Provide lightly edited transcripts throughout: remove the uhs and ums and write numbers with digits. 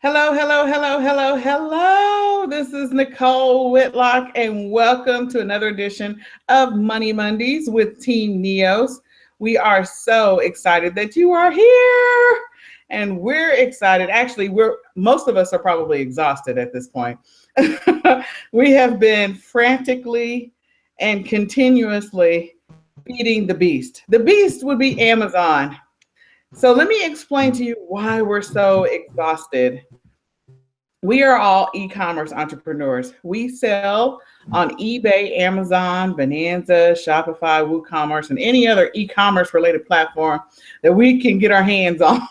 Hello, hello, hello, hello, hello. This is Nicole Whitlock, and welcome to another edition of Money Mondays with Team NEOS. We are so excited that you are here, and we're excited. Actually, most of us are probably exhausted at this point. We have been frantically and continuously feeding the beast. The beast would be Amazon. So let me explain to you why we're so exhausted. We are all e-commerce entrepreneurs. We sell on eBay, Amazon, Bonanza, Shopify, WooCommerce, and any other e-commerce related platform that we can get our hands on.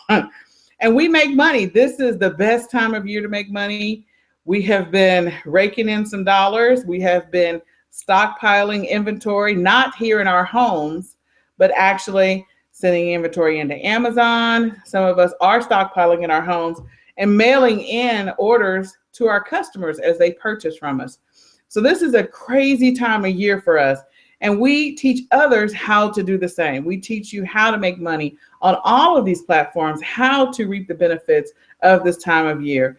And we make money. This is the best time of year to make money. We have been raking in some dollars. We have been stockpiling inventory, not here in our homes, but actually sending inventory into Amazon. Some of us are stockpiling in our homes and mailing in orders to our customers as they purchase from us. So this is a crazy time of year for us. And we teach others how to do the same. We teach you how to make money on all of these platforms, how to reap the benefits of this time of year.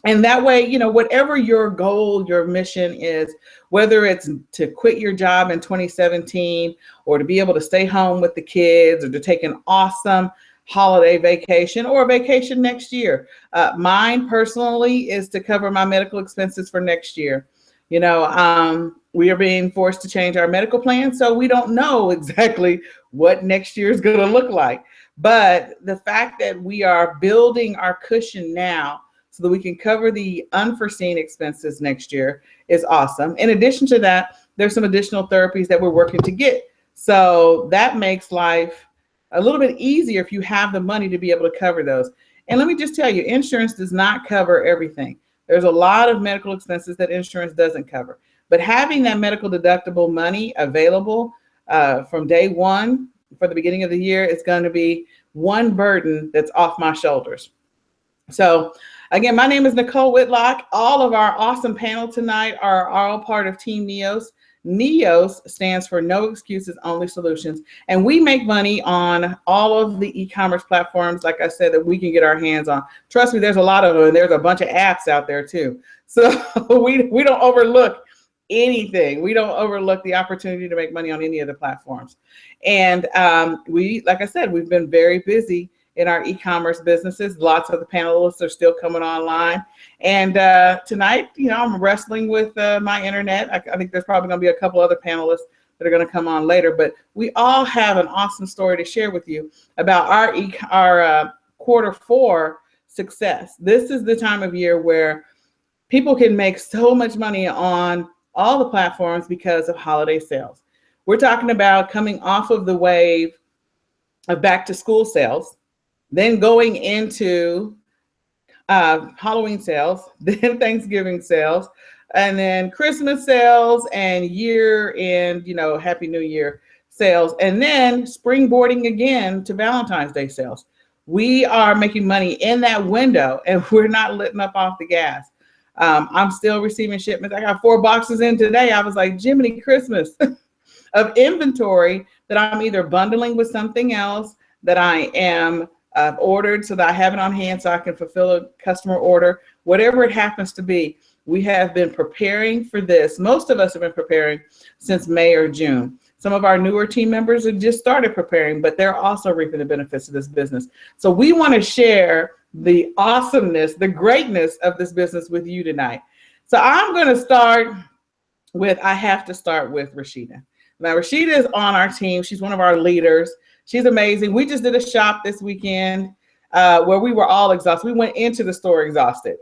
And that way, whatever your goal, your mission is, whether it's to quit your job in 2017 or to be able to stay home with the kids or to take an awesome holiday vacation or a vacation next year. Mine personally is to cover my medical expenses for next year. We are being forced to change our medical plan, so we don't know exactly what next year is going to look like. But the fact that we are building our cushion now so that we can cover the unforeseen expenses next year is awesome. In addition to that, there's some additional therapies that we're working to get. So that makes life a little bit easier if you have the money to be able to cover those. And let me just tell you, insurance does not cover everything. There's a lot of medical expenses that insurance doesn't cover. But having that medical deductible money available from day one for the beginning of the year is going to be one burden that's off my shoulders. So again, my name is Nicole Whitlock. All of our awesome panel tonight are all part of Team NEOS. NEOS stands for No Excuses, Only Solutions. And we make money on all of the e-commerce platforms, like I said, that we can get our hands on. Trust me, there's a lot of them, and there's a bunch of apps out there too. So we don't overlook anything. We don't overlook the opportunity to make money on any of the platforms. And like I said, we've been very busy in our e-commerce businesses. Lots of the panelists are still coming online. And tonight, I'm wrestling with my internet. I think there's probably going to be a couple other panelists that are going to come on later, but we all have an awesome story to share with you about our quarter four success. This is the time of year where people can make so much money on all the platforms because of holiday sales. We're talking about coming off of the wave of back to school sales, then going into Halloween sales, then Thanksgiving sales, and then Christmas sales and year-end, Happy New Year sales, and then springboarding again to Valentine's Day sales. We are making money in that window, and we're not letting up off the gas. I'm still receiving shipments. I got 4 boxes in today. I was like, Jiminy Christmas of inventory that I'm either bundling with something else that I am ordered so that I have it on hand so I can fulfill a customer order, whatever it happens to be. We have been preparing for this. Most of us have been preparing since May or June. Some of our newer team members have just started preparing, but they're also reaping the benefits of this business. So we want to share the awesomeness, the greatness of this business with you tonight. So I'm going to start with Rashida. Now, Rashida is on our team. She's one of our leaders. She's amazing. We just did a shop this weekend where we were all exhausted. We went into the store exhausted.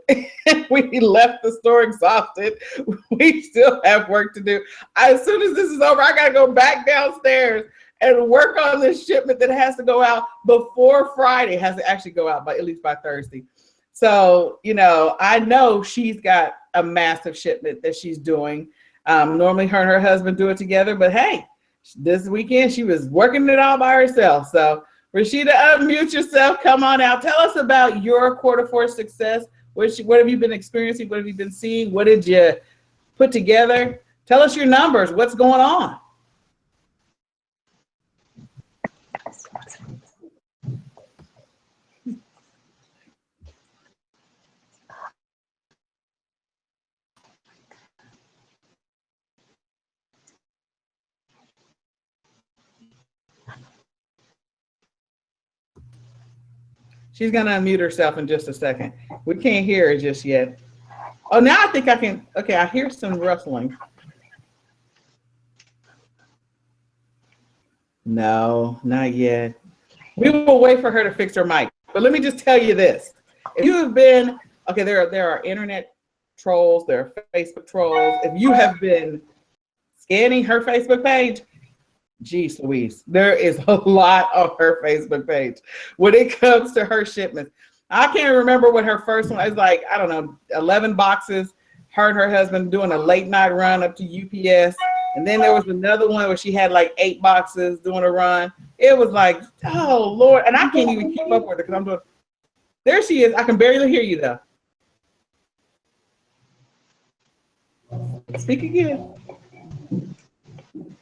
We left the store exhausted. We still have work to do. As soon as this is over, I got to go back downstairs and work on this shipment that has to go out before Friday. It has to actually go out at least by Thursday. So, I know she's got a massive shipment that she's doing. Normally her and her husband do it together, but hey, this weekend she was working it all by herself. So Rashida, unmute yourself. Come on out. Tell us about your quarter four success. What have you been experiencing? What have you been seeing? What did you put together? Tell us your numbers. What's going on? She's gonna unmute herself in just a second. We can't hear her just yet. Oh, now I think I can. Okay, I hear some rustling. No, not yet. We will wait for her to fix her mic. But let me just tell you this. If you have been, okay, there are internet trolls, there are Facebook trolls. If you have been scanning her Facebook page, geez Louise, there is a lot on her Facebook page when it comes to her shipments. I can't remember what her first one is like. I don't know, 11 boxes. Her and her husband doing a late night run up to UPS. And then there was another one where she had like 8 boxes doing a run. It was like, oh Lord. And I can't even keep up with her because I'm doing, there she is. I can barely hear you though. Speak again.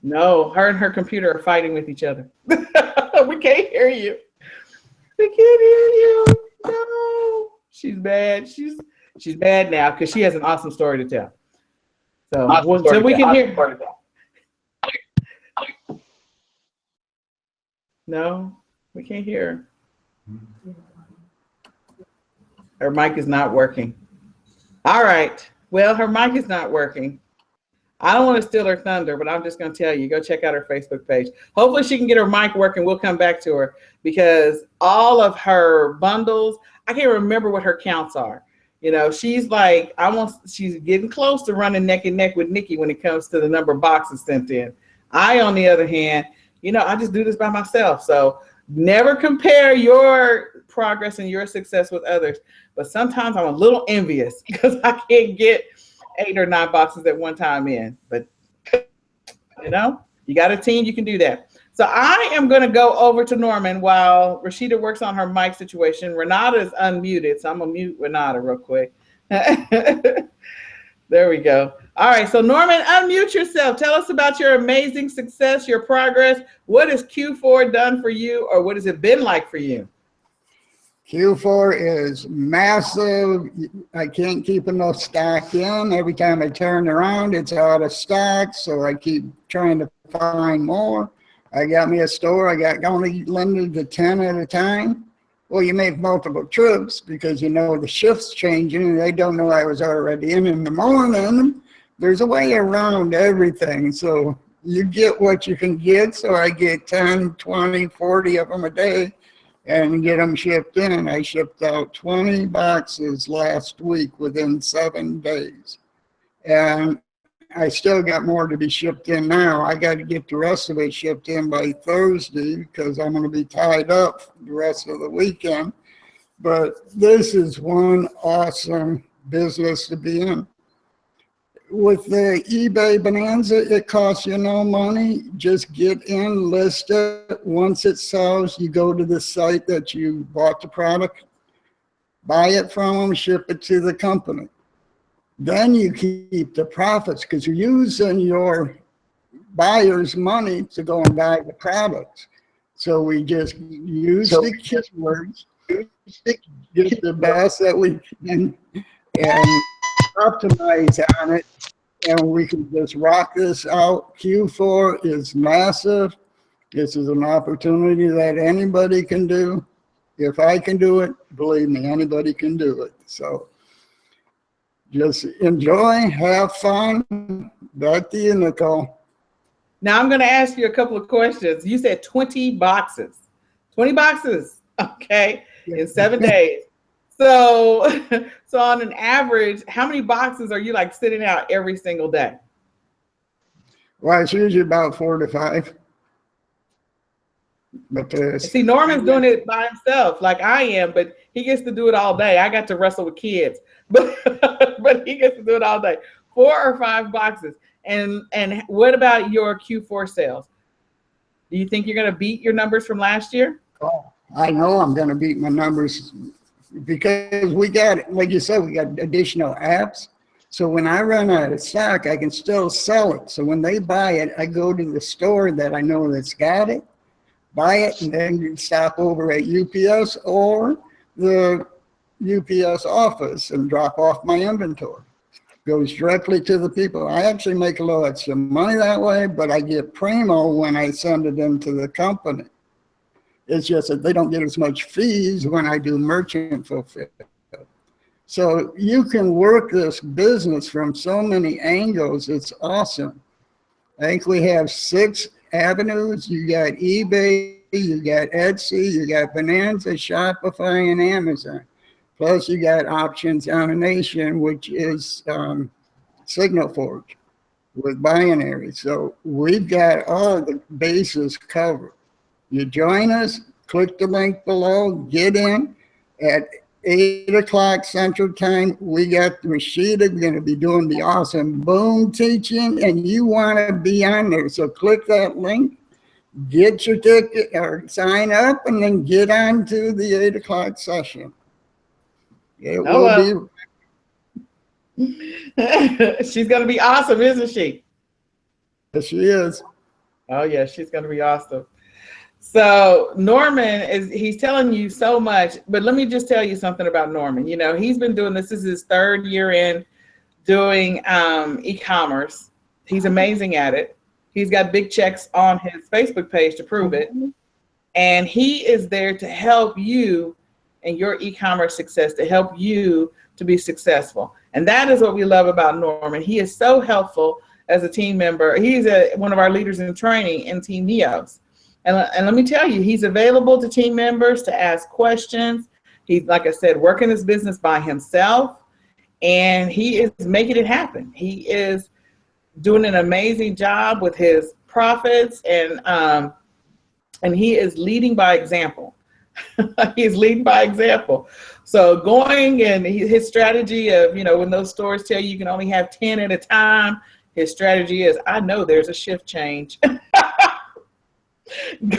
No, her and her computer are fighting with each other. We can't hear you. We can't hear you. No. She's bad. She's bad now because she has an awesome story to tell. So we can hear. No, we can't hear her. Her mic is not working. All right. Well, her mic is not working. I don't want to steal her thunder, but I'm just going to tell you, go check out her Facebook page. Hopefully she can get her mic working. We'll come back to her because all of her bundles, I can't remember what her counts are. You know, she's like, she's getting close to running neck and neck with Nikki when it comes to the number of boxes sent in. I, on the other hand, you know, I just do this by myself. So never compare your progress and your success with others. But sometimes I'm a little envious because I can't get 8 or 9 boxes at one time in. But, you know, you got a team, you can do that. So I am going to go over to Norman while Rashida works on her mic situation. Renata is unmuted, so I'm going to mute Renata real quick. There we go. All right, so Norman, unmute yourself. Tell us about your amazing success, your progress. What has Q4 done for you, or what has it been like for you? Q4 is massive. I can't keep enough stock in. Every time I turn around, it's out of stock, so I keep trying to find more. I got me a store. I got only limited to 10 at a time. Well, you make multiple trips because you know the shift's changing and they don't know I was already in the morning. There's a way around everything. So you get what you can get. So I get 10, 20, 40 of them a day and get them shipped in. I shipped out 20 boxes last week within 7 days. And I still got more to be shipped in now. I got to get the rest of it shipped in by Thursday because I'm going to be tied up the rest of the weekend. But this is one awesome business to be in. With the eBay Bonanza, it costs you no money. Just get in, list it. Once it sells, you go to the site that you bought the product, buy it from them, ship it to the company. Then you keep the profits because you're using your buyer's money to go and buy the products. So we just use the keywords, get the best that we can, and optimize on it, and we can just rock this out. Q4 is massive. This is an opportunity that anybody can do. If I can do it, believe me, anybody can do it. So just enjoy, have fun. Back to you, Nicole. Now I'm going to ask you a couple of questions. You said 20 boxes. 20 boxes, okay, in 7 days. So on an average, how many boxes are you like sitting out every single day? Well, it's usually about 4 to 5. But see, Norman's doing it by himself, like I am, but he gets to do it all day. I got to wrestle with kids, but he gets to do it all day. 4 or 5 boxes. And what about your Q4 sales? Do you think you're going to beat your numbers from last year? Oh, I know I'm going to beat my numbers because we got, like you said, we got additional apps. So when I run out of stock, I can still sell it. So when they buy it, I go to the store that I know that's got it, buy it, and then you stop over at UPS or the UPS office and drop off my inventory. Goes directly to the people. I actually make a little extra money that way, but I get primo when I send it into the company. It's just that they don't get as much fees when I do merchant fulfillment. So you can work this business from so many angles. It's awesome. I think we have 6 avenues. You got eBay, you got Etsy, you got Bonanza, Shopify, and Amazon. Plus you got Options Domination, which is Signal Forge with binary. So we've got all the bases covered. You join us, click the link below, get in. At 8 o'clock Central Time, we got Rashida going to be doing the awesome boom teaching, and you want to be on there. So click that link, get your ticket or sign up, and then get on to the 8 o'clock session. It will be. She's going to be awesome, isn't she? Yes, she is. Oh, yeah, she's going to be awesome. So Norman he's telling you so much, but let me just tell you something about Norman. You know, he's been doing this is his 3rd year in doing e-commerce. He's amazing at it. He's got big checks on his Facebook page to prove it. And he is there to help you and your e-commerce success, to help you to be successful. And that is what we love about Norman. He is so helpful as a team member. He's one of our leaders in training in Team NEOS. And let me tell you, he's available to team members to ask questions. He's, like I said, working his business by himself, and he is making it happen. He is doing an amazing job with his profits, and he is leading by example. He's leading by example. So going and his strategy of, you know, when those stores tell you can only have 10 at a time, his strategy is, I know there's a shift change.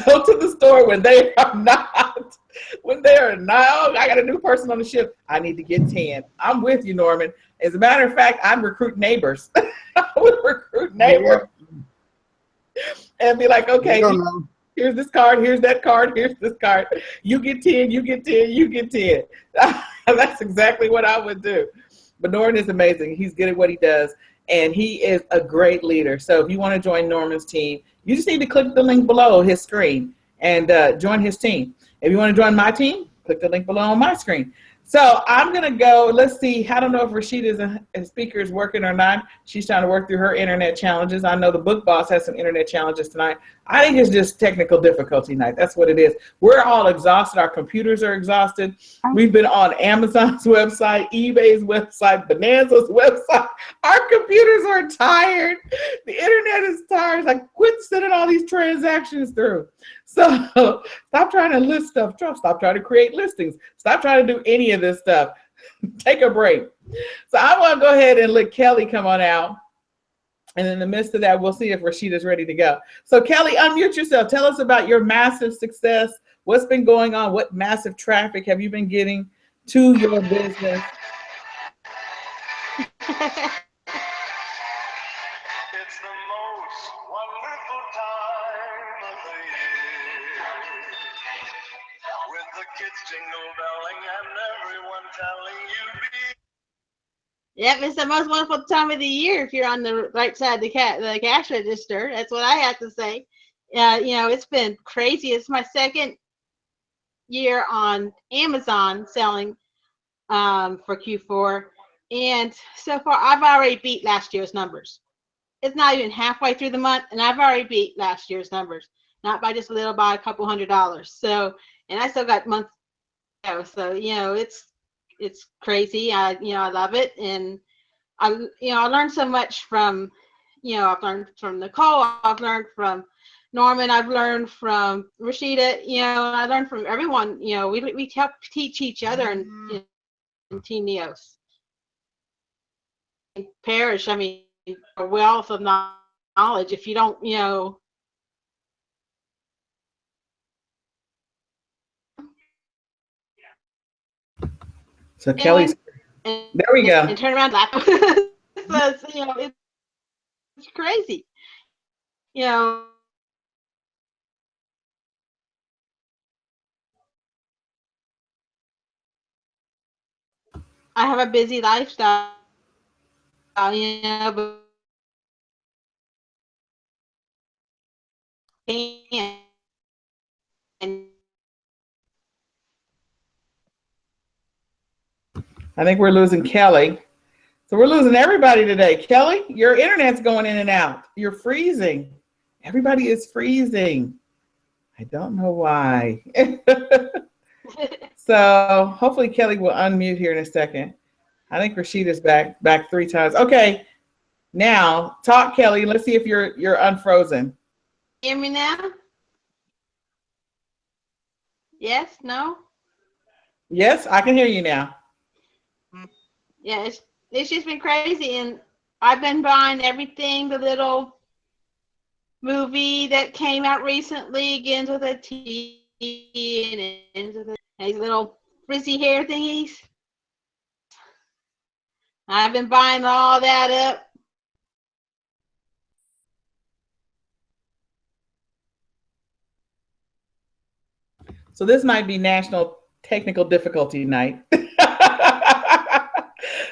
Go to the store when they are not. When they are now, I got a new person on the shift. I need to get 10. I'm with you, Norman. As a matter of fact, I'd recruit neighbors. I would recruit neighbors and be like, okay, here's this card, here's that card, here's this card. You get 10, you get 10, you get 10. That's exactly what I would do. But Norman is amazing. He's good at what he does, and he is a great leader. So if you want to join Norman's team, you just need to click the link below his screen and join his team. If you want to join my team, click the link below on my screen. So I'm going to go. Let's see. I don't know if Rashida's a speaker is working or not. She's trying to work through her internet challenges. I know the book boss has some internet challenges tonight. I think it's just technical difficulty night. That's what it is. We're all exhausted. Our computers are exhausted. We've been on Amazon's website, eBay's website, Bonanza's website. Our computers are tired. The internet is tired. Like, quit sending all these transactions through. So stop trying to list stuff. Stop trying to create listings. Stop trying to do any of this stuff. Take a break. So I want to go ahead and let Kelly come on out. And in the midst of that, we'll see if Rashida's ready to go. So Kelly, unmute yourself. Tell us about your massive success. What's been going on? What massive traffic have you been getting to your business? It's the most wonderful time of the year, with the kids jingle belling and everyone telling you be. Yep, it's the most wonderful time of the year if you're on the right side of the cash register. That's what I have to say. You know, it's been crazy. It's my 2nd year on Amazon selling for Q4, and so far I've already beat last year's numbers. It's not even halfway through the month, and I've already beat last year's numbers, not by just a little, by a couple $100. So, and I still got months to go. So, you know, it's crazy. I love it, and I learned so much from, I've learned from Nicole, I've learned from Norman, I've learned from Rashida, I learned from everyone. We help teach each other in Team NEOS. Perish, I mean, a wealth of knowledge. If you don't, So Kelly's, there we go. And turn around, laugh. So, it's crazy. I have a busy lifestyle, but and I think we're losing Kelly. So we're losing everybody today. Kelly, your internet's going in and out. You're freezing. Everybody is freezing. I don't know why. So hopefully Kelly will unmute here in a second. I think Rashida's back 3 times. Okay, now talk, Kelly. Let's see if you're unfrozen. Hear me now? Yes? No? Yes, I can hear you now. Yeah, it's just been crazy, and I've been buying everything. The little movie that came out recently, Begins with a T, and it ends with these little frizzy hair thingies. I've been buying all that up. So this might be National Technical Difficulty Night.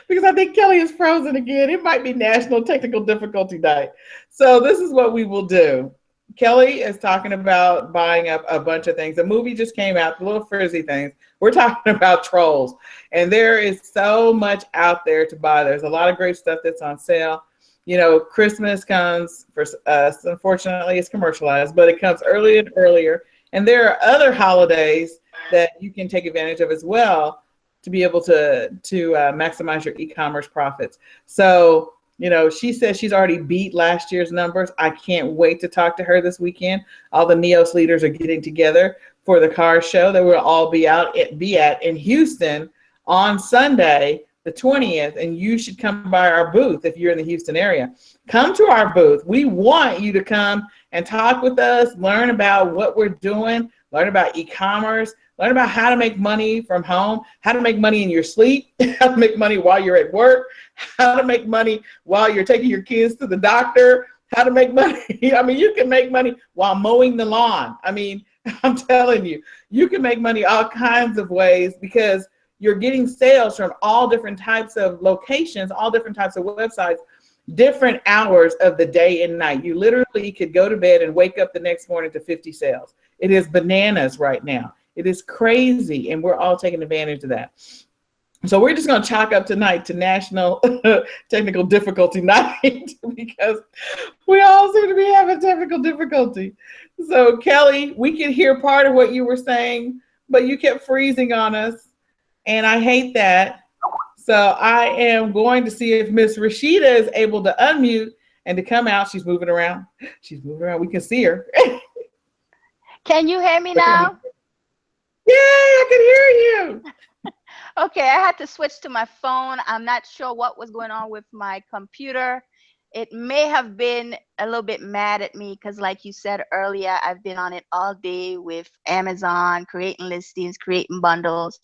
Because I think Kelly is frozen again. It might be National Technical Difficulty Night. So this is what we will do. Kelly is talking about buying up a bunch of things. The movie just came out, the little frizzy things. We're talking about Trolls. And there is so much out there to buy. There's a lot of great stuff that's on sale. You know, Christmas comes for us. Unfortunately, it's commercialized, but it comes earlier and earlier. And there are other holidays that you can take advantage of as well to be able to maximize your e-commerce profits. So, you know, she says she's already beat last year's numbers. I can't wait to talk to her this weekend. All the NEOS leaders are getting together for the car show that we'll all be at in Houston on Sunday, the 20th. And you should come by our booth if you're in the Houston area. Come to our booth. We want you to come and talk with us, learn about what we're doing, learn about e-commerce, learn about how to make money from home, how to make money in your sleep, how to make money while you're at work, how to make money while you're taking your kids to the doctor, how to make money. I mean, you can make money while mowing the lawn. I mean, I'm telling you, you can make money all kinds of ways because you're getting sales from all different types of locations, all different types of websites, different hours of the day and night. You literally could go to bed and wake up the next morning to 50 sales. It is bananas right now. It is crazy, and we're all taking advantage of that. So we're just going to chalk up tonight to National Technical Difficulty Night because we all seem to be having technical difficulty. So Kelly, we could hear part of what you were saying, but you kept freezing on us, and I hate that. So I am going to see if Miss Rashida is able to unmute and to come out. She's moving around. She's moving around. We can see her. Can you hear me now? Yay, I can hear you. Okay, I had to switch to my phone. I'm not sure what was going on with my computer. It may have been a little bit mad at me because, like you said earlier, I've been on it all day with Amazon, creating listings, creating bundles.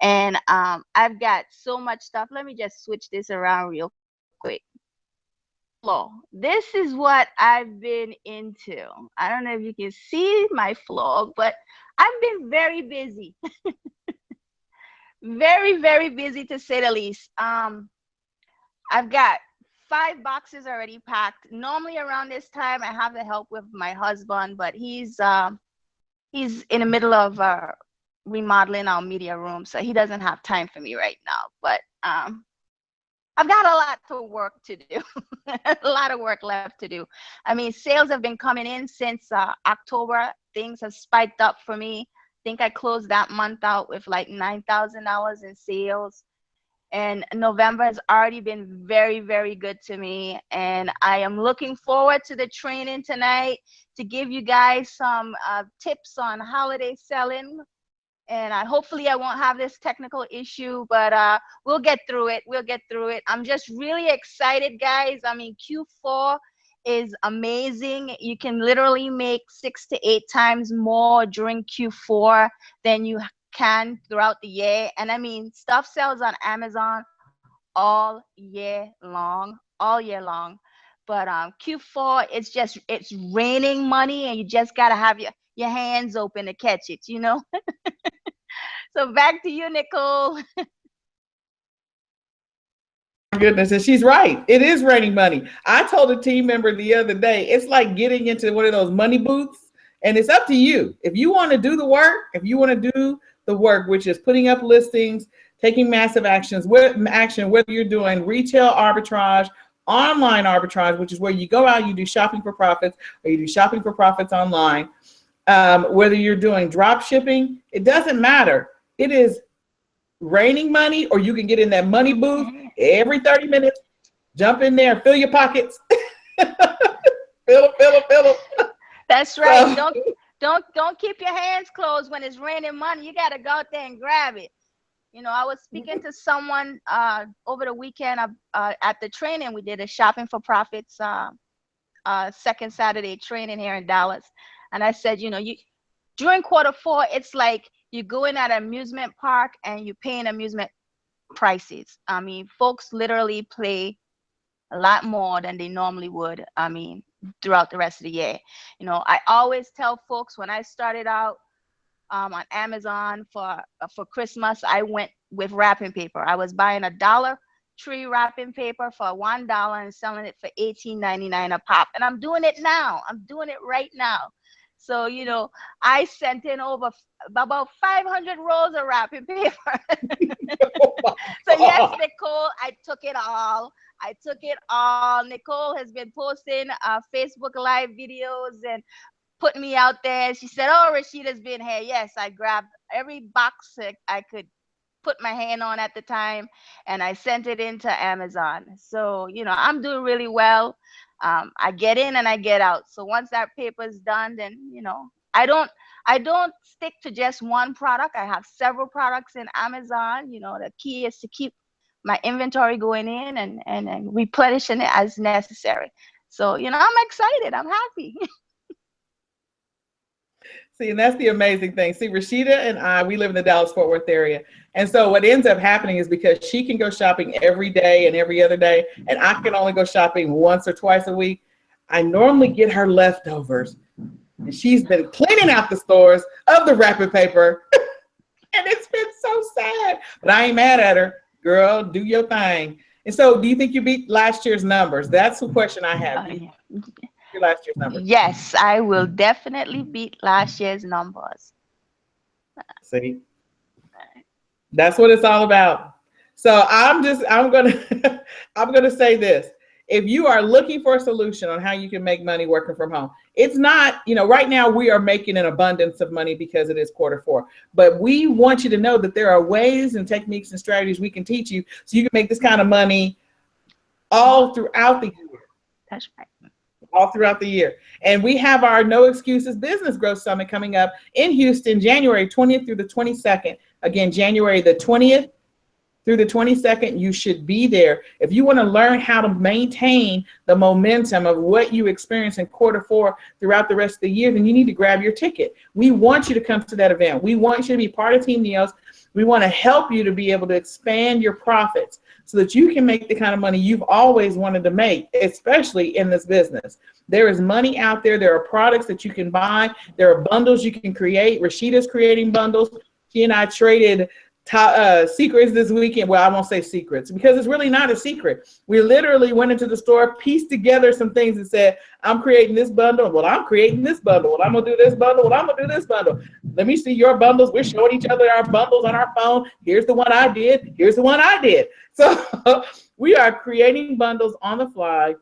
And I've got so much stuff. Let me just switch this around real quick. Flow. This is what I've been into. I don't know if you can see my flow, but I've been very busy. Very, very busy to say the least. I've got 5 boxes already packed. Normally around this time I have the help with my husband, but he's in the middle of remodeling our media room, so he doesn't have time for me right now. But I've got a lot of work to do. A lot of work left to do. I mean, sales have been coming in since October. Things have spiked up for me. I think I closed that month out with like $9,000 in sales. And November has already been very, very good to me. And I am looking forward to the training tonight to give you guys some tips on holiday selling. And hopefully I won't have this technical issue, but we'll get through it. We'll get through it. I'm just really excited, guys. I mean, Q4 is amazing. You can literally make 6 to 8 times more during Q4 than you can throughout the year. And I mean, stuff sells on Amazon all year long. But Q4, it's raining money, and you just gotta have your hands open to catch it, you know. So back to you, Nicole. Goodness, and she's right. It is raining money. I told a team member the other day, it's like getting into one of those money booths, and it's up to you. If you want to do the work, which is putting up listings, taking massive actions, whether you're doing retail arbitrage, online arbitrage, which is where you go out, you do shopping for profits, or you do shopping for profits online. Whether you're doing drop shipping, it doesn't matter. It is raining money, or you can get in that money booth every 30 minutes, jump in there, fill your pockets, fill them. That's right. So, Don't keep your hands closed when it's raining money. You got to go out there and grab it. You know, I was speaking to someone over the weekend at the training. We did a shopping for profits second Saturday training here in Dallas. And I said, you know, during Q4, it's like you go in at an amusement park and you're paying amusement prices. I mean, folks literally pay a lot more than they normally would. I mean, throughout the rest of the year. You know, I always tell folks when I started out on Amazon for Christmas, I went with wrapping paper. I was buying a Dollar Tree wrapping paper for $1 and selling it for $18.99 a pop. And I'm doing it now. I'm doing it right now. So, you know, I sent in over about 500 rolls of wrapping paper. So yes, Nicole, I took it all. Nicole has been posting Facebook Live videos and putting me out there. She said, oh, Rashida's been here. Yes, I grabbed every box that I could put my hand on at the time, and I sent it into Amazon. So, you know, I'm doing really well. I get in and I get out. So once that paper's done, then, you know, I don't stick to just one product. I have several products in Amazon. You know, the key is to keep my inventory going in and replenishing it as necessary. So, you know, I'm excited. I'm happy. See, and that's the amazing thing. See, Rashida and we live in the Dallas-Fort Worth area. And so what ends up happening is because she can go shopping every day and every other day, and I can only go shopping once or twice a week, I normally get her leftovers. And she's been cleaning out the stores of the wrapping paper. And it's been so sad. But I ain't mad at her. Girl, do your thing. And so do you think you beat last year's numbers? That's the question I have. Your last year's numbers? Yes, I will definitely beat last year's numbers. See, that's what it's all about. So I'm gonna say this. If you are looking for a solution on how you can make money working from home, it's not, you know, right now we are making an abundance of money because it is Q4, but we want you to know that there are ways and techniques and strategies we can teach you so you can make this kind of money all throughout the year. That's right. All throughout the year. And we have our No Excuses Business Growth Summit coming up in Houston, January 20th through the 22nd. Again, January the 20th through the 22nd, you should be there. If you want to learn how to maintain the momentum of what you experience in Q4 throughout the rest of the year, then you need to grab your ticket. We want you to come to that event. We want you to be part of Team NEOS. We want to help you to be able to expand your profits so that you can make the kind of money you've always wanted to make, especially in this business. There is money out there. There are products that you can buy. There are bundles you can create. Rashida's creating bundles. She and I traded secrets this weekend. Well, I won't say secrets because it's really not a secret. We literally went into the store, pieced together some things and said, I'm creating this bundle. Well, I'm creating this bundle. Well, I'm going to do this bundle. Well, I'm going to do this bundle. Let me see your bundles. We're showing each other our bundles on our phone. Here's the one I did. Here's the one I did. So we are creating bundles on the fly.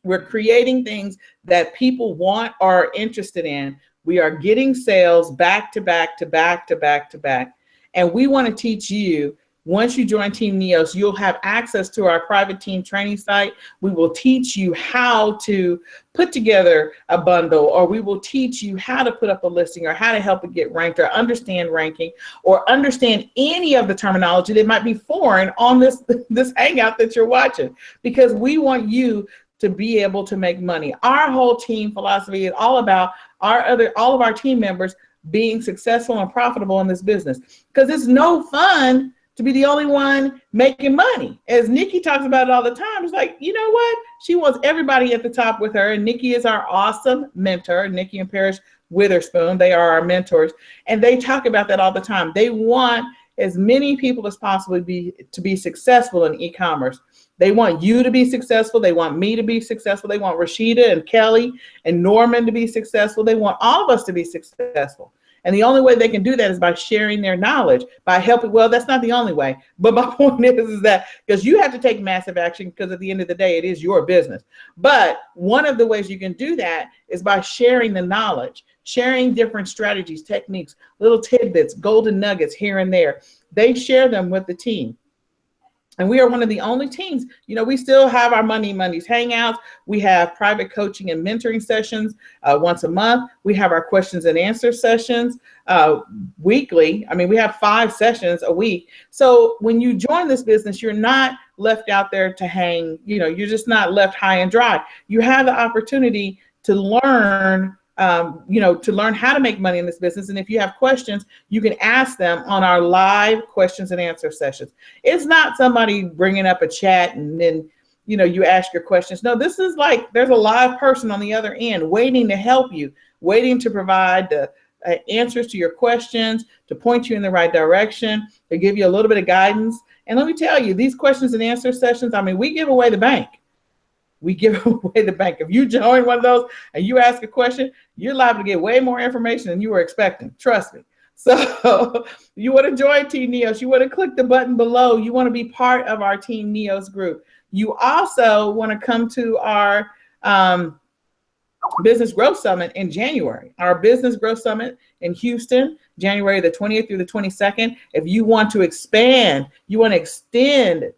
We're creating things that people want or are interested in. We are getting sales back to back to back to back to back. And we want to teach you, once you join Team NEOS, you'll have access to our private team training site. We will teach you how to put together a bundle, or we will teach you how to put up a listing, or how to help it get ranked, or understand ranking, or understand any of the terminology that might be foreign on this Hangout that you're watching, because we want you to be able to make money. Our whole team philosophy is all about all of our team members being successful and profitable in this business, because it's no fun to be the only one making money. As Nikki talks about it all the time, it's like, you know what? She wants everybody at the top with her. And Nikki is our awesome mentor, Nikki and Parrish Witherspoon. They are our mentors. And they talk about that all the time. They want as many people as possible to be successful in e-commerce. They want you to be successful. They want me to be successful. They want Rashida and Kelly and Norman to be successful. They want all of us to be successful. And the only way they can do that is by sharing their knowledge, by helping. Well, that's not the only way. But my point is that because you have to take massive action, because at the end of the day, it is your business. But one of the ways you can do that is by sharing the knowledge, sharing different strategies, techniques, little tidbits, golden nuggets here and there. They share them with the team. And we are one of the only teams, we still have our Money Mondays hangouts. We have private coaching and mentoring sessions once a month. We have our questions and answer sessions weekly. I mean, we have 5 sessions a week. So when you join this business, you're not left out there to hang, you're just not left high and dry. You have the opportunity to learn to learn how to make money in this business. And if you have questions, you can ask them on our live questions and answer sessions. It's not somebody bringing up a chat and then, you ask your questions. No, this is like there's a live person on the other end waiting to help you, waiting to provide the answers to your questions, to point you in the right direction, to give you a little bit of guidance. And let me tell you, these questions and answer sessions, I mean, we give away the bank. We give away the bank. If you join one of those and you ask a question, you're liable to get way more information than you were expecting. Trust me. So you want to join Team NEOS, you want to click the button below. You want to be part of our Team NEOS group. You also want to come to our Business Growth Summit in January. Our Business Growth Summit in Houston, January the 20th through the 22nd. If you want to expand, you want to extend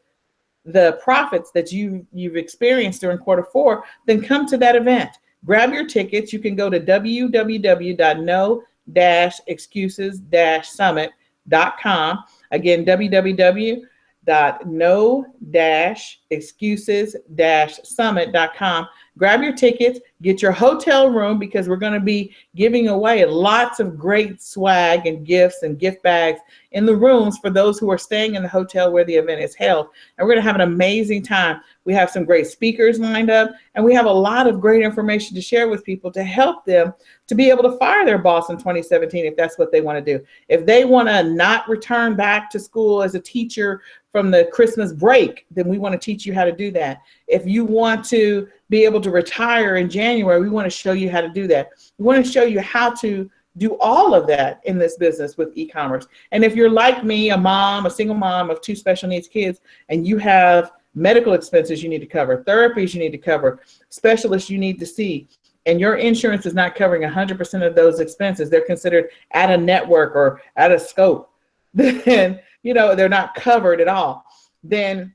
the profits that you've experienced during Q4, then come to that event. Grab your tickets. You can go to www.no-excuses-summit.com. Again, www.no-excuses-summit.com. Grab your tickets, get your hotel room, because we're going to be giving away lots of great swag and gifts and gift bags in the rooms for those who are staying in the hotel where the event is held. And we're going to have an amazing time. We have some great speakers lined up, and we have a lot of great information to share with people to help them to be able to fire their boss in 2017 if that's what they want to do. If they want to not return back to school as a teacher from the Christmas break, then we want to teach you how to do that. If you want to be able to retire in January, we want to show you how to do that. We want to show you how to do all of that in this business with e-commerce. And if you're like me, a single mom of 2 special needs kids, and you have medical expenses you need to cover, therapies you need to cover, specialists you need to see, and your insurance is not covering 100% of those expenses, they're considered out of network or out of scope, then, they're not covered at all. Then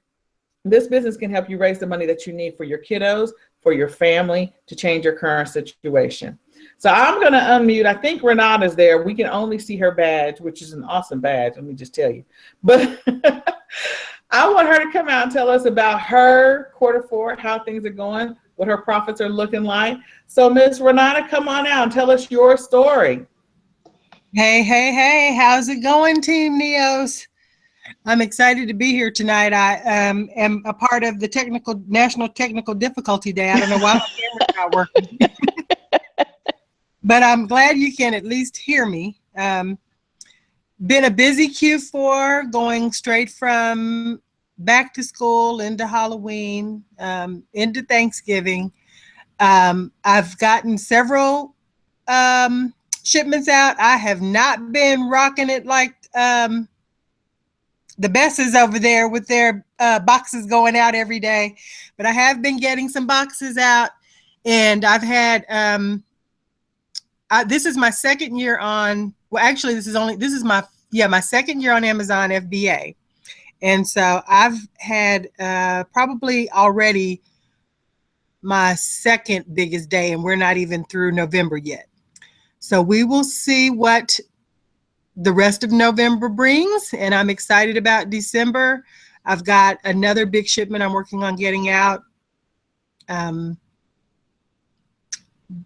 this business can help you raise the money that you need for your kiddos, for your family, to change your current situation. So I'm going to unmute. I think Renata's there. We can only see her badge, which is an awesome badge, let me just tell you. But I want her to come out and tell us about her Q4, how things are going, what her profits are looking like. So Miss Renata, come on out and tell us your story. Hey, how's it going, Team NEOS? I'm excited to be here tonight. I am a part of the National Technical Difficulty Day. I don't know why my camera's not working. But I'm glad you can at least hear me. Been a busy Q4, going straight from back to school into Halloween, into Thanksgiving. I've gotten several shipments out. I have not been rocking it like the Besses over there with their boxes going out every day, but I have been getting some boxes out, and I've had this is my second year on. Well, actually, this is my second year on Amazon FBA, and so I've had probably already my second biggest day, and we're not even through November yet. So we will see what the rest of November brings, and I'm excited about December. I've got another big shipment I'm working on getting out.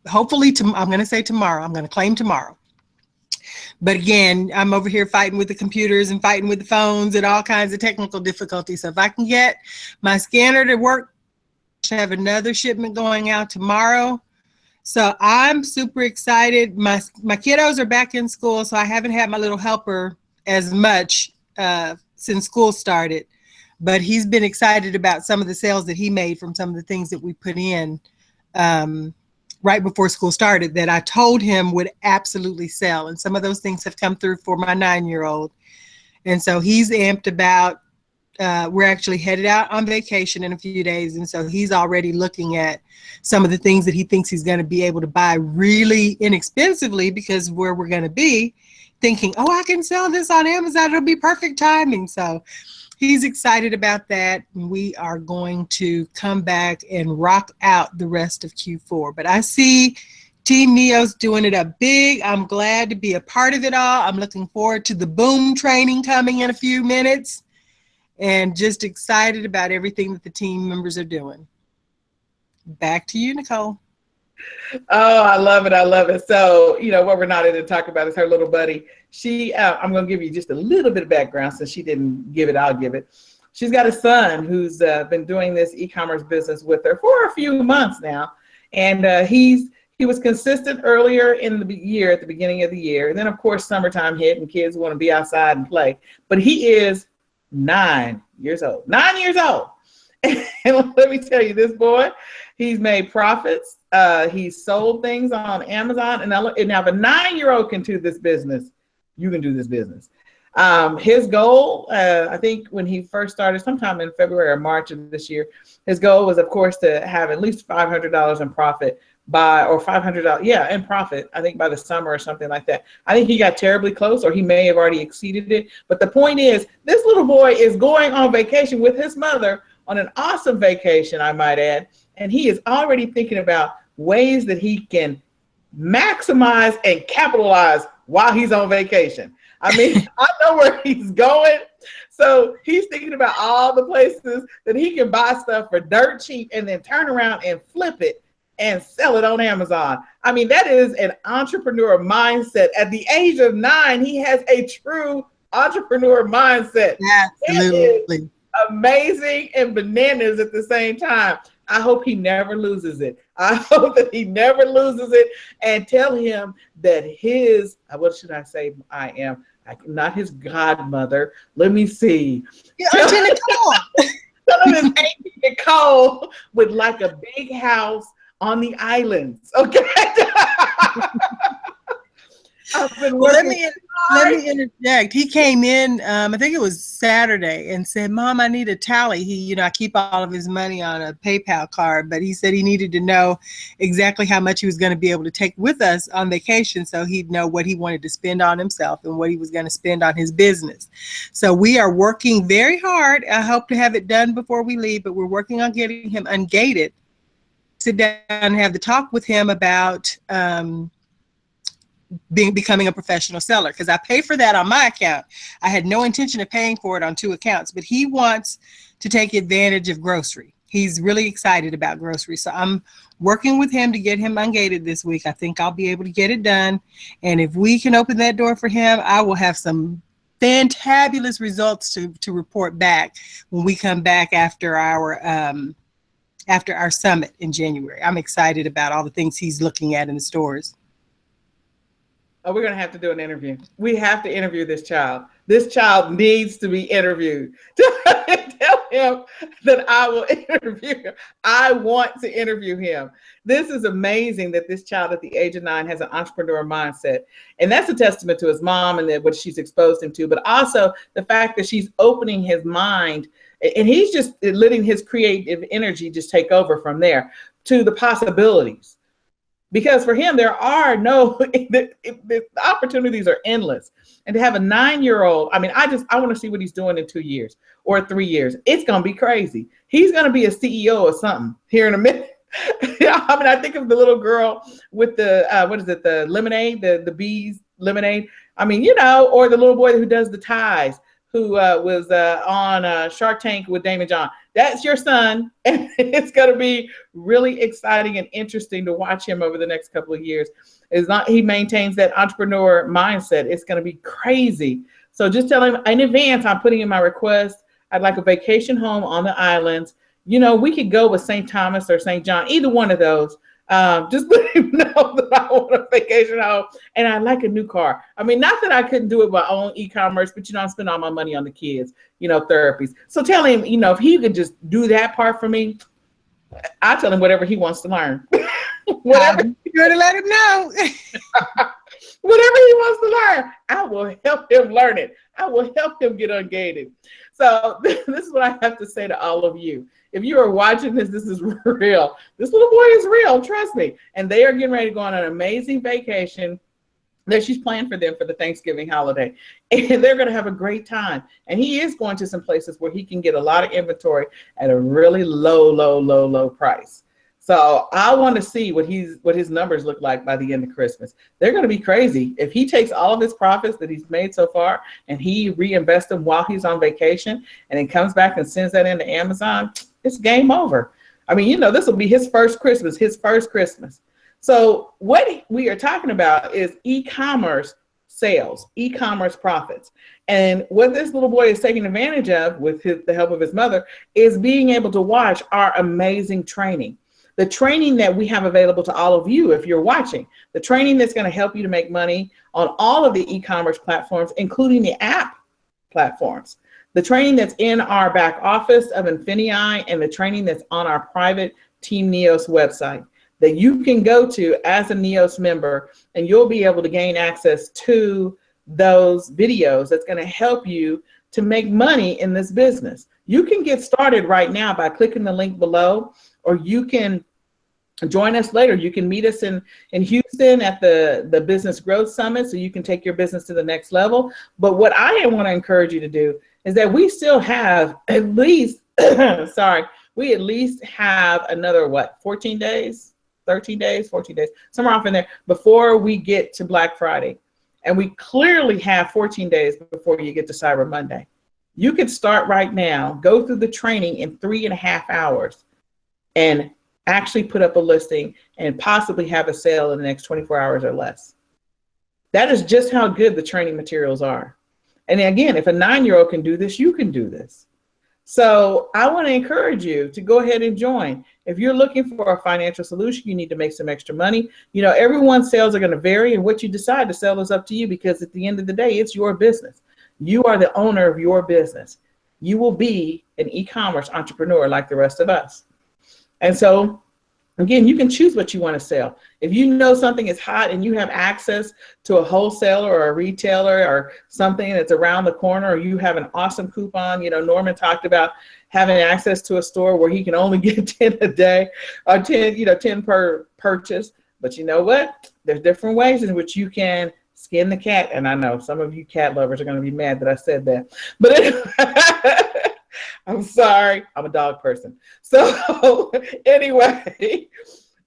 Hopefully, I'm going to say tomorrow. I'm going to claim tomorrow. But again, I'm over here fighting with the computers and fighting with the phones and all kinds of technical difficulties. So if I can get my scanner to work, I have another shipment going out tomorrow. So I'm super excited. My kiddos are back in school, so I haven't had my little helper as much since school started. But he's been excited about some of the sales that he made from some of the things that we put in right before school started that I told him would absolutely sell. And some of those things have come through for my 9-year-old. And so he's amped about, we're actually headed out on vacation in a few days. And so he's already looking at some of the things that he thinks he's going to be able to buy really inexpensively, because where we're going to be, thinking, oh, I can sell this on Amazon. It'll be perfect timing. So he's excited about that. And we are going to come back and rock out the rest of Q4. But I see Team NEOS doing it up big. I'm glad to be a part of it all. I'm looking forward to the boom training coming in a few minutes, and just excited about everything that the team members are doing. Back to you, Nicole. Oh, I love it. I love it. So, what we're not into talk about is her little buddy. She, I'm going to give you just a little bit of background. Since she didn't give it, I'll give it. She's got a son who's been doing this e-commerce business with her for a few months now. And he was consistent earlier in the year, at the beginning of the year. And then, of course, summertime hit and kids want to be outside and play. But he is 9 years old. 9 years old. And let me tell you, this boy, he's made profits. He's sold things on Amazon. And now if a 9-year-old can do this business, you can do this business. His goal, I think when he first started, sometime in February or March of this year, his goal was, of course, to have at least $500 in profit or $500, in profit, I think by the summer or something like that. I think he got terribly close, or he may have already exceeded it. But the point is, this little boy is going on vacation with his mother, on an awesome vacation, I might add. And he is already thinking about ways that he can maximize and capitalize while he's on vacation. I mean, I know where he's going. So he's thinking about all the places that he can buy stuff for dirt cheap and then turn around and flip it and sell it on Amazon. I mean, that is an entrepreneur mindset. At the age of 9, he has a true entrepreneur mindset. Absolutely. Amazing and bananas at the same time. I hope he never loses it. I hope that he never loses it, and tell him that his, what should I say? Not his godmother. Let me see. Tell him his Auntie Nicole would like a big house on the islands. Okay. Let me interject. He came in, I think it was Saturday, and said, Mom, I need a tally. I keep all of his money on a PayPal card, but he said he needed to know exactly how much he was going to be able to take with us on vacation, so he'd know what he wanted to spend on himself and what he was going to spend on his business. So we are working very hard. I hope to have it done before we leave, but we're working on getting him ungated. Sit down and have the talk with him about becoming a professional seller, because I pay for that on my account. I had no intention of paying for it on 2 accounts, but he wants to take advantage of grocery. He's really excited about grocery. So I'm working with him to get him ungated this week. I think I'll be able to get it done. And if we can open that door for him, I will have some fantabulous results to report back when we come back after our summit in January. I'm excited about all the things he's looking at in the stores. Oh, we're going to have to do an interview. We have to interview this child. This child needs to be interviewed. Tell him that I will interview him. I want to interview him. This is amazing that this child at the age of 9 has an entrepreneur mindset. And that's a testament to his mom and what she's exposed him to, but also the fact that she's opening his mind, and he's just letting his creative energy just take over from there to the possibilities. Because for him, there are the opportunities are endless. And to have a 9-year-old, I want to see what he's doing in 2 years or 3 years. It's going to be crazy. He's going to be a CEO or something here in a minute. I think of the little girl with the, the lemonade, the bees lemonade. Or the little boy who does the ties, who was on Shark Tank with Damon John. That's your son. And it's going to be really exciting and interesting to watch him over the next couple of years. He maintains that entrepreneur mindset. It's going to be crazy. So just tell him in advance, I'm putting in my request. I'd like a vacation home on the islands. We could go with St. Thomas or St. John, either one of those. Just let him know that I want a vacation home and I like a new car. Not that I couldn't do it by own e-commerce, but I spend all my money on the kids, therapies. So tell him, if he could just do that part for me, I tell him whatever he wants to learn. Whatever, I'm going to let him know. whatever he wants to learn, I will help him learn it. I will help him get ungated. So this is what I have to say to all of you. If you are watching this, this is real. This little boy is real, trust me. And they are getting ready to go on an amazing vacation that she's planned for them for the Thanksgiving holiday. And they're going to have a great time. And he is going to some places where he can get a lot of inventory at a really low price. So I want to see what his numbers look like by the end of Christmas. They're going to be crazy. If he takes all of his profits that he's made so far and he reinvests them while he's on vacation and then comes back and sends that into Amazon, it's game over. I mean, you know, this will be his first Christmas. So what we are talking about is e-commerce sales, e-commerce profits. And what this little boy is taking advantage of with the help of his mother is being able to watch our amazing training. The training that we have available to all of you if you're watching, the training that's going to help you to make money on all of the e-commerce platforms, including the app platforms. The training that's in our back office of Infinii and the training that's on our private Team NEOS website that you can go to as a NEOS member, and you'll be able to gain access to those videos that's going to help you to make money in this business. You can get started right now by clicking the link below, or you can join us later. You can meet us in Houston at the Business Growth Summit so you can take your business to the next level. But what I want to encourage you to do is that we still have at least, we at least have another, 14 days, 13 days, 14 days, somewhere off in there before we get to Black Friday. And we clearly have 14 days before you get to Cyber Monday. You could start right now, go through the training in 3.5 hours and actually put up a listing and possibly have a sale in the next 24 hours or less. That is just how good the training materials are. And again, if a 9-year-old can do this, you can do this. So I want to encourage you to go ahead and join. If you're looking for a financial solution, you need to make some extra money. You know, everyone's sales are going to vary, and what you decide to sell is up to you, because at the end of the day, it's your business. You are the owner of your business. You will be an e-commerce entrepreneur like the rest of us. And so, again, you can choose what you want to sell. If you know something is hot and you have access to a wholesaler or a retailer or something that's around the corner, or you have an awesome coupon, you know, Norman talked about having access to a store where he can only get 10 a day or 10 per purchase. But you know what? There's different ways in which you can skin the cat. And I know some of you cat lovers are going to be mad that I said that. But anyway, I'm sorry, I'm a dog person. So anyway,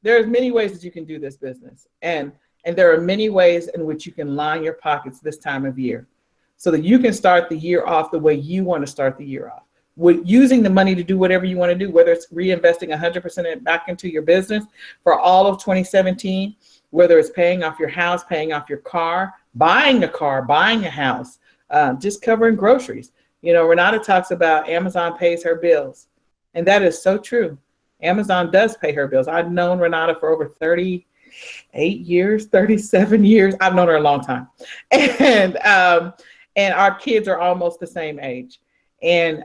there's many ways that you can do this business. And there are many ways in which you can line your pockets this time of year so that you can start the year off the way you want to start the year off. With using the money to do whatever you want to do, whether it's reinvesting 100% back into your business for all of 2017, whether it's paying off your house, paying off your car, buying a house, just covering groceries. You know, Renata talks about Amazon pays her bills, and that is so true. Amazon does pay her bills. I've known Renata for over 38 years, 37 years. I've known her a long time. And our kids are almost the same age. And,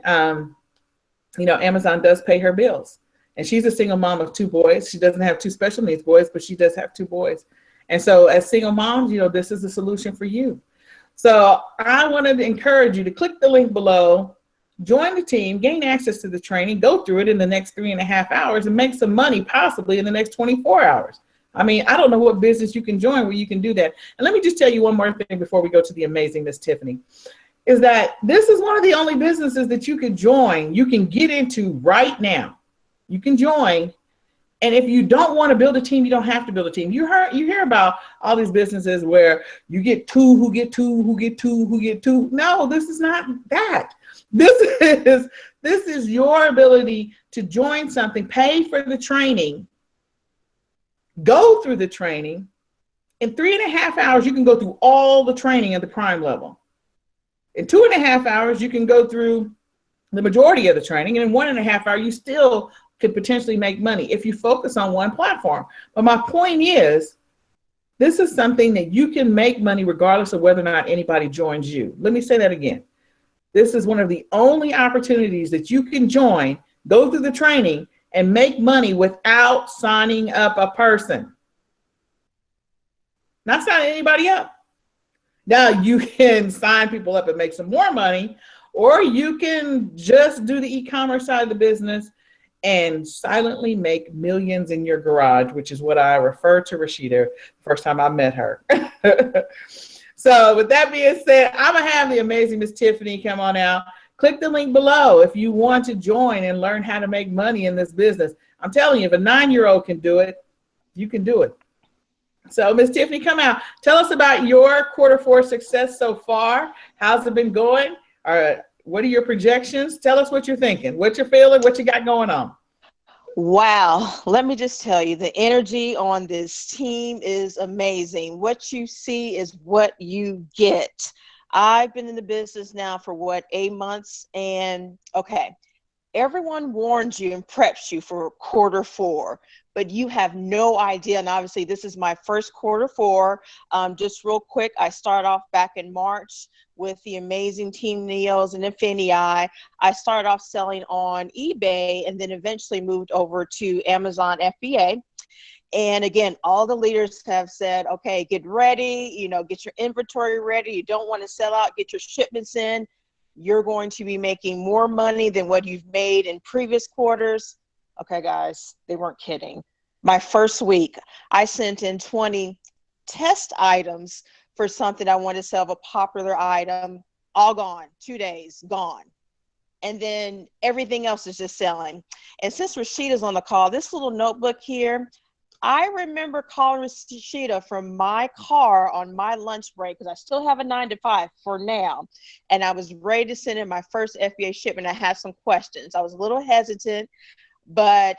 you know, Amazon does pay her bills. And she's a single mom of 2 boys. She doesn't have 2 special needs boys, but she does have 2 boys. And so as single moms, you know, this is the solution for you. So I wanted to encourage you to click the link below, join the team, gain access to the training, go through it in the next 3.5 hours and make some money possibly in the next 24 hours. I mean, I don't know what business you can join where you can do that. And let me just tell you one more thing before we go to the amazing Miss Tiffany, is that this is one of the only businesses that you can join, you can get into right now. You can join. And if you don't want to build a team, you don't have to build a team. You hear about all these businesses where you get 2 who get 2 who get 2 who get 2. No, this is not that. This is your ability to join something, pay for the training, go through the training. In 3.5 hours, you can go through all the training at the prime level. In 2.5 hours, you can go through the majority of the training. And in 1.5 hours, you still could potentially make money if you focus on one platform. But my point is, this is something that you can make money regardless of whether or not anybody joins you. Let me say that again. This is one of the only opportunities that you can join, go through the training, and make money without signing up a person. Not signing anybody up. Now you can sign people up and make some more money, or you can just do the e-commerce side of the business and silently make millions in your garage, which is what I referred to Rashida first time I met her. So with that being said, I'm going to have the amazing Miss Tiffany come on out. Click the link below if you want to join and learn how to make money in this business. I'm telling you, if a 9-year-old can do it, you can do it. So Miss Tiffany, come out. Tell us about your Q4 success so far. How's it been going? What are your projections? Tell us what you're thinking, what you're feeling, what you got going on. Wow, let me just tell you, the energy on this team is amazing. What you see is what you get. I've been in the business now for 8 months, and okay, everyone warns you and preps you for Q4, but you have no idea. And obviously this is my first Q4. Just real quick, I started off back in March with the amazing Team NEOS and Infinity. I started off selling on eBay and then eventually moved over to Amazon FBA. And again, all the leaders have said, okay, get ready, get your inventory ready. You don't want to sell out, get your shipments in. You're going to be making more money than what you've made in previous quarters. Okay, guys, they weren't kidding. My first week, I sent in 20 test items for something I wanted to sell, of a popular item, all gone, 2 days, gone. And then everything else is just selling. And since Rashida's on the call, this little notebook here, I remember calling Rashida from my car on my lunch break, because I still have a 9-to-5 for now. And I was ready to send in my first FBA shipment. I had some questions. I was a little hesitant, but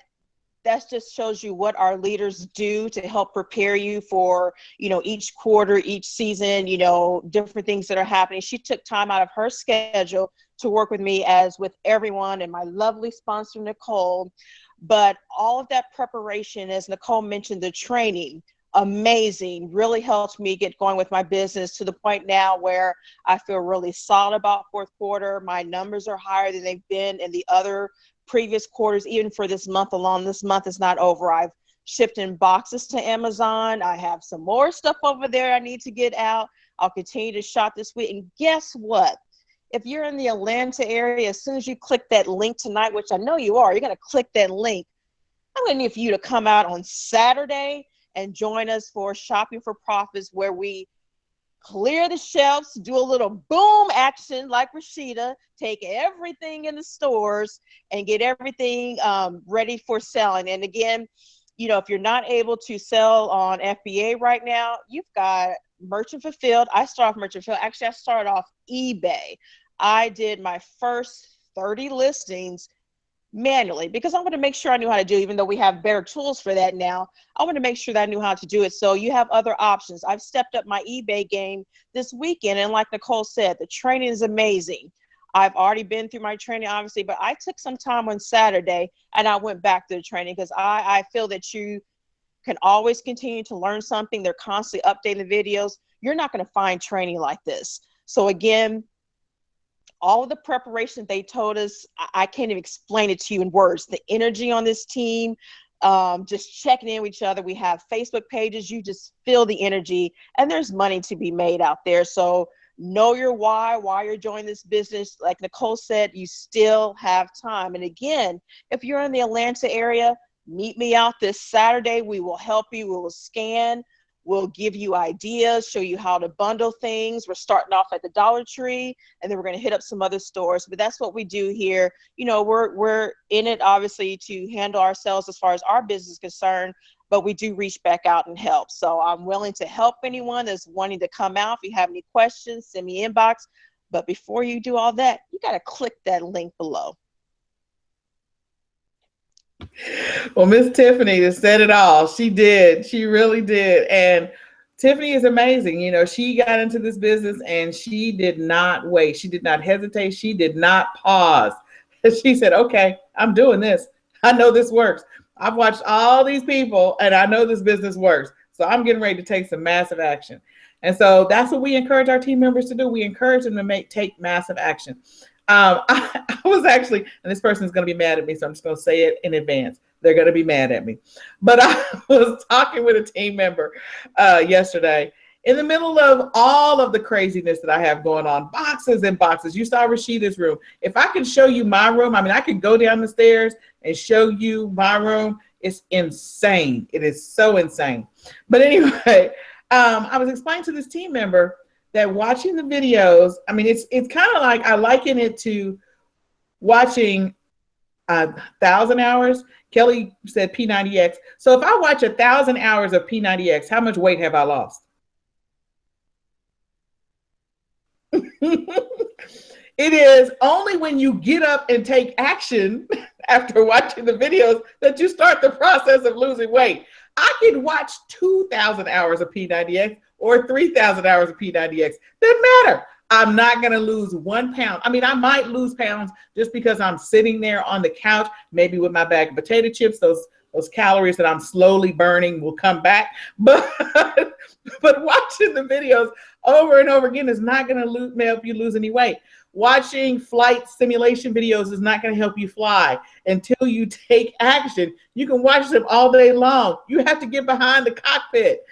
that just shows you what our leaders do to help prepare you for, each quarter, each season, different things that are happening. She took time out of her schedule to work with me, as with everyone, and my lovely sponsor, Nicole. But all of that preparation, as Nicole mentioned, the training, amazing, really helped me get going with my business to the point now where I feel really solid about Q4. My numbers are higher than they've been in the other previous quarters, even for this month alone. This month is not over. I've shipped in boxes to Amazon. I have some more stuff over there I need to get out. I'll continue to shop this week. And guess what? If you're in the Atlanta area, as soon as you click that link tonight, which I know you are, you're going to click that link. I'm going to need for you to come out on Saturday and join us for Shopping for Profits, where we clear the shelves, do a little boom action like Rashida, take everything in the stores and get everything ready for selling. And again, if you're not able to sell on FBA right now, you've got Merchant Fulfilled. I start off Merchant Fulfilled. Actually, I started off eBay. I did my first 30 listings manually, because I want to make sure I knew how to do it. Even though we have better tools for that now, I want to make sure that I knew how to do it. So you have other options. I've stepped up my eBay game this weekend, and like Nicole said, the training is amazing. I've already been through my training, obviously, but I took some time on Saturday and I went back to the training, because I feel that you can always continue to learn something. They're constantly updating the videos. You're not going to find training like this. So again, all of the preparation they told us, I can't even explain it to you in words. The energy on this team, just checking in with each other. We have Facebook pages. You just feel the energy, and there's money to be made out there. So know your why you're joining this business. Like Nicole said, you still have time. And again, if you're in the Atlanta area, meet me out this Saturday. We will help you. We will scan. We'll give you ideas, show you how to bundle things. We're starting off at the Dollar Tree, and then we're going to hit up some other stores. But that's what we do here. We're in it, obviously, to handle ourselves as far as our business is concerned, but we do reach back out and help. So I'm willing to help anyone that's wanting to come out. If you have any questions, send me an inbox. But before you do all that, you got to click that link below. Well, Miss Tiffany has said it all. She did. She really did. And Tiffany is amazing. She got into this business and she did not wait. She did not hesitate. She did not pause. She said, okay, I'm doing this. I know this works. I've watched all these people and I know this business works. So I'm getting ready to take some massive action. And so that's what we encourage our team members to do. We encourage them to take massive action. I was actually, and this person is going to be mad at me, so I'm just going to say it in advance. They're going to be mad at me. But I was talking with a team member yesterday in the middle of all of the craziness that I have going on, boxes and boxes. You saw Rashida's room. If I can show you my room, I mean, I could go down the stairs and show you my room. It's insane. It is so insane. But anyway, I was explaining to this team member that watching the videos, I mean, it's kind of like, I liken it to watching 1,000 hours. Kelly said P90X. So if I watch 1,000 hours of P90X, how much weight have I lost? It is only when you get up and take action after watching the videos that you start the process of losing weight. I can watch 2,000 hours of P90X or 3,000 hours of P90X. Doesn't matter. I'm not going to lose 1 pound. I mean, I might lose pounds just because I'm sitting there on the couch, maybe with my bag of potato chips. Those calories that I'm slowly burning will come back. But watching the videos over and over again is not going to help you lose any weight. Watching flight simulation videos is not going to help you fly until you take action. You can watch them all day long. You have to get behind the cockpit.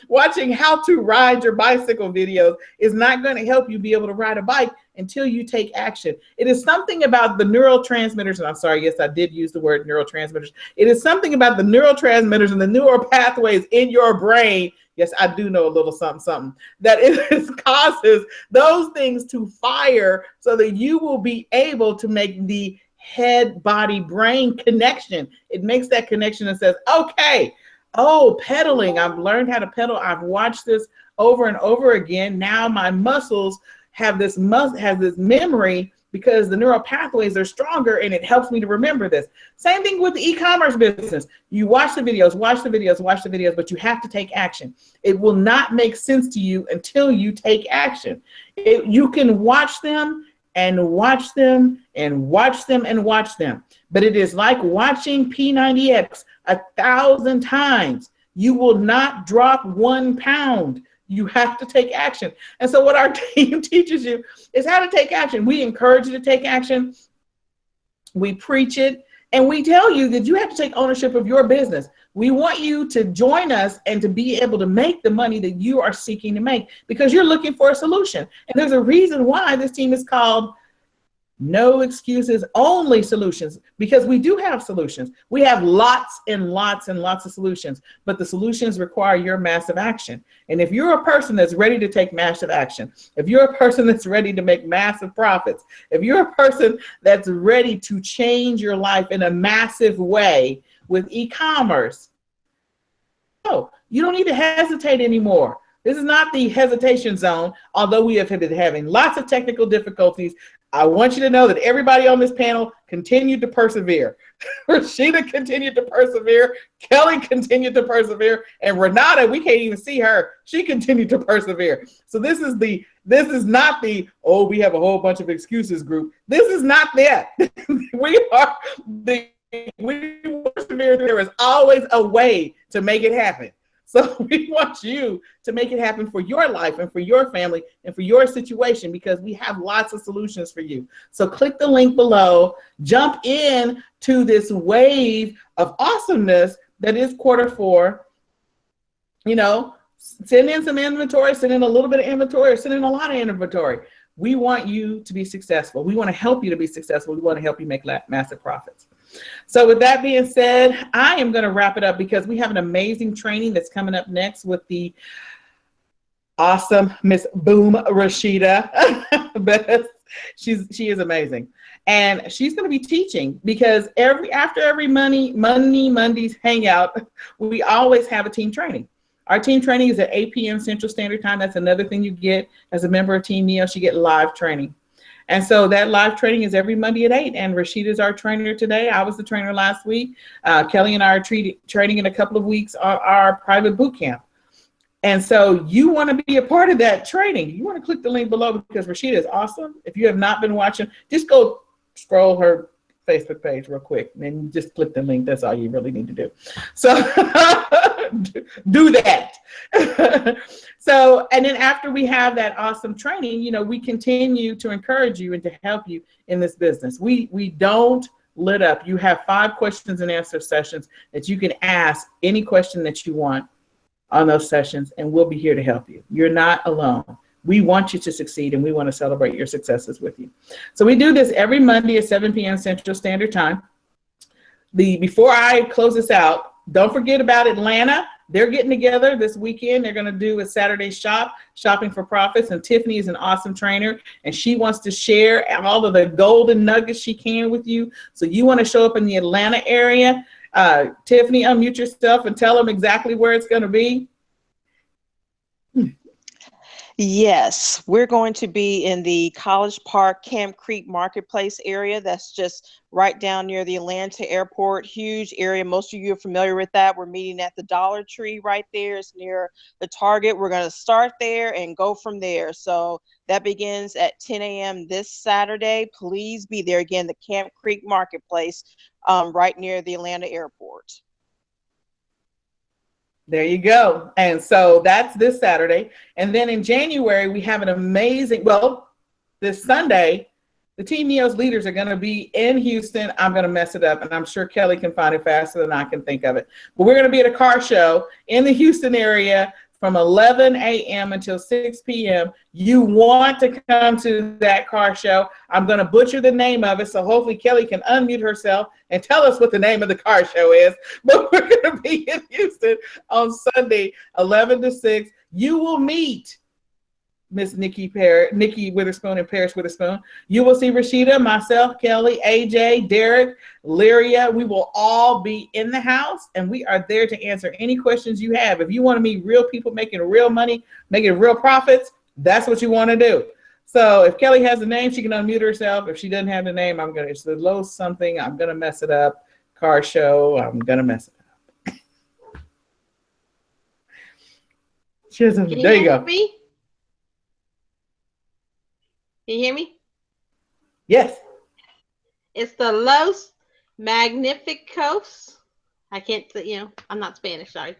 Watching how to ride your bicycle videos is not going to help you be able to ride a bike until you take action. It is something about the neurotransmitters, and I'm sorry, yes, I did use the word neurotransmitters. It is something about the neurotransmitters and the neural pathways in your brain. Yes, I do know a little something, that it causes those things to fire so that you will be able to make the head, body, brain connection. It makes that connection and says, okay, oh, pedaling. I've learned how to pedal. I've watched this over and over again. Now my muscles have this memory because the neural pathways are stronger and it helps me to remember this. Same thing with the e-commerce business. You watch the videos, but you have to take action. It will not make sense to you until you take action. You can watch them and watch them and watch them and watch them. But it is like watching P90X 1,000 times. You will not drop 1 pound. You have to take action. And so what our team teaches you is how to take action. We encourage you to take action. We preach it. And we tell you that you have to take ownership of your business. We want you to join us and to be able to make the money that you are seeking to make because you're looking for a solution. And there's a reason why this team is called No Excuses, Only Solutions, because we do have solutions. We have lots and lots and lots of solutions, but the solutions require your massive action. And if you're a person that's ready to take massive action, if you're a person that's ready to make massive profits, if you're a person that's ready to change your life in a massive way with e-commerce, no, you don't need to hesitate anymore. This is not the hesitation zone, although we have been having lots of technical difficulties. I want you to know that everybody on this panel continued to persevere. Rashida continued to persevere. Kelly continued to persevere. And Renata, we can't even see her. She continued to persevere. So this is not the, oh, we have a whole bunch of excuses group. This is not that. we persevere. There is always a way to make it happen. So we want you to make it happen for your life and for your family and for your situation because we have lots of solutions for you. So click the link below, jump in to this wave of awesomeness that is Q4. You know, send in some inventory, send in a little bit of inventory, or send in a lot of inventory. We want you to be successful. We want to help you to be successful. We want to help you make massive profits. So with that being said, I am going to wrap it up because we have an amazing training that's coming up next with the awesome Miss Boom Rashida. She is amazing. And she's going to be teaching because after every Money Mondays Hangout, we always have a team training. Our team training is at 8 p.m. Central Standard Time. That's another thing you get as a member of Team NEOS. You get live training. And so that live training is every Monday at 8. And Rashida is our trainer today. I was the trainer last week. Kelly and I are training in a couple of weeks on our private boot camp. And so you want to be a part of that training. You want to click the link below because Rashida is awesome. If you have not been watching, just go scroll her Facebook page real quick. And then you just click the link. That's all you really need to do. So do that. So, and then after we have that awesome training, you know, we continue to encourage you and to help you in this business. We don't let up. You have 5 questions and answer sessions that you can ask any question that you want on those sessions, and we'll be here to help you. You're not alone. We want you to succeed, and we want to celebrate your successes with you. So we do this every Monday at 7 p.m. Central Standard Time. Before I close this out, don't forget about Atlanta. They're getting together this weekend. They're going to do a Saturday shopping for profits. And Tiffany is an awesome trainer, and she wants to share all of the golden nuggets she can with you. So you want to show up in the Atlanta area. Tiffany, unmute yourself and tell them exactly where it's going to be. Yes, we're going to be in the College Park, Camp Creek Marketplace area. That's just right down near the Atlanta airport. Huge area. Most of you are familiar with that. We're meeting at the Dollar Tree right there. It's near the Target. We're going to start there and go from there. So that begins at 10 a.m. this Saturday. Please be there. Again, the Camp Creek Marketplace, right near the Atlanta airport. There you go. And so that's this Saturday. And then in January, we have an amazing, well, this Sunday, the Team NEOS leaders are going to be in Houston. I'm going to mess it up, and I'm sure Kelly can find it faster than I can think of it. But we're going to be at a car show in the Houston area from 11 a.m. until 6 p.m. You want to come to that car show. I'm going to butcher the name of it, so hopefully Kelly can unmute herself and tell us what the name of the car show is. But we're going to be in Houston on Sunday, 11 to 6. You will meet Miss Nikki Witherspoon and Paris Witherspoon. You will see Rashida, myself, Kelly, AJ, Derek, Lyria. We will all be in the house, and we are there to answer any questions you have. If you want to meet real people making real money, making real profits, that's what you want to do. So if Kelly has a name, she can unmute herself. If she doesn't have the name, it's the low something. I'm going to mess it up. Car show. I'm going to mess it up. There you go. Me? Can you hear me? Yes. It's the Los Magnificos. I can't, I'm not Spanish, sorry.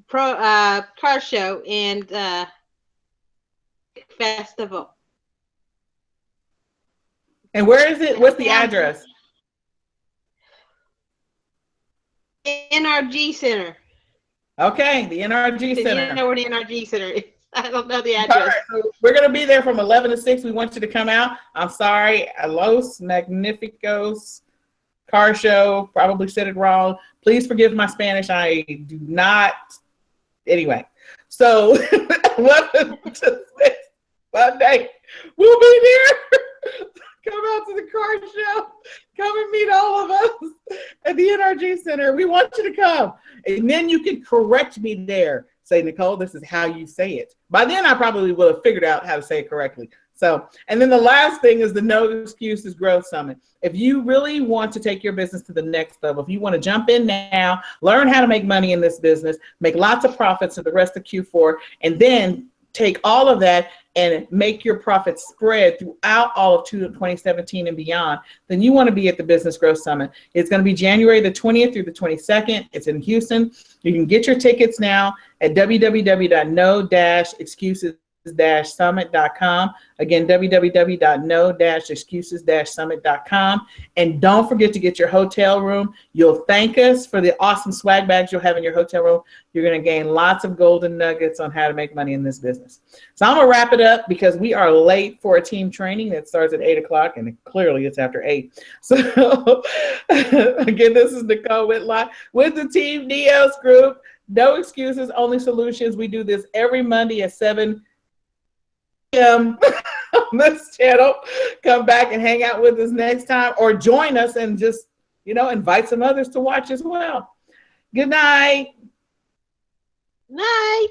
Car show and festival. And where is it? What's the address? NRG Center. Okay, the NRG Center. You know where the NRG Center is. I don't know the address. Right, so we're going to be there from 11 to 6. We want you to come out. I'm sorry. Los Magnificos car show. Probably said it wrong. Please forgive my Spanish. I do not. Anyway, so 11 to 6 Monday. We'll be there. Come out to the car show. Come and meet all of us at the NRG Center. We want you to come. And then you can correct me there. Say, Nicole, this is how you say it. By then, I probably will have figured out how to say it correctly. So, and then the last thing is the No Excuses Growth Summit. If you really want to take your business to the next level, if you want to jump in now, learn how to make money in this business, make lots of profits for the rest of Q4, and then take all of that and make your profits spread throughout all of 2017 and beyond, then you want to be at the Business Growth Summit. It's going to be January the 20th through the 22nd. It's in Houston. You can get your tickets now at www.no-excuses-summit.com. Again, www.no-excuses-summit.com. And don't forget to get your hotel room. You'll thank us for the awesome swag bags you'll have in your hotel room. You're going to gain lots of golden nuggets on how to make money in this business. So I'm going to wrap it up because we are late for a team training that starts at 8 o'clock, and clearly it's after 8. So again, this is Nicole Whitlock with the Team NEOS group. No excuses, only solutions. We do this every Monday at 7 p.m. on this channel. Come back and hang out with us next time, or join us and just, invite some others to watch as well. Good night. Night.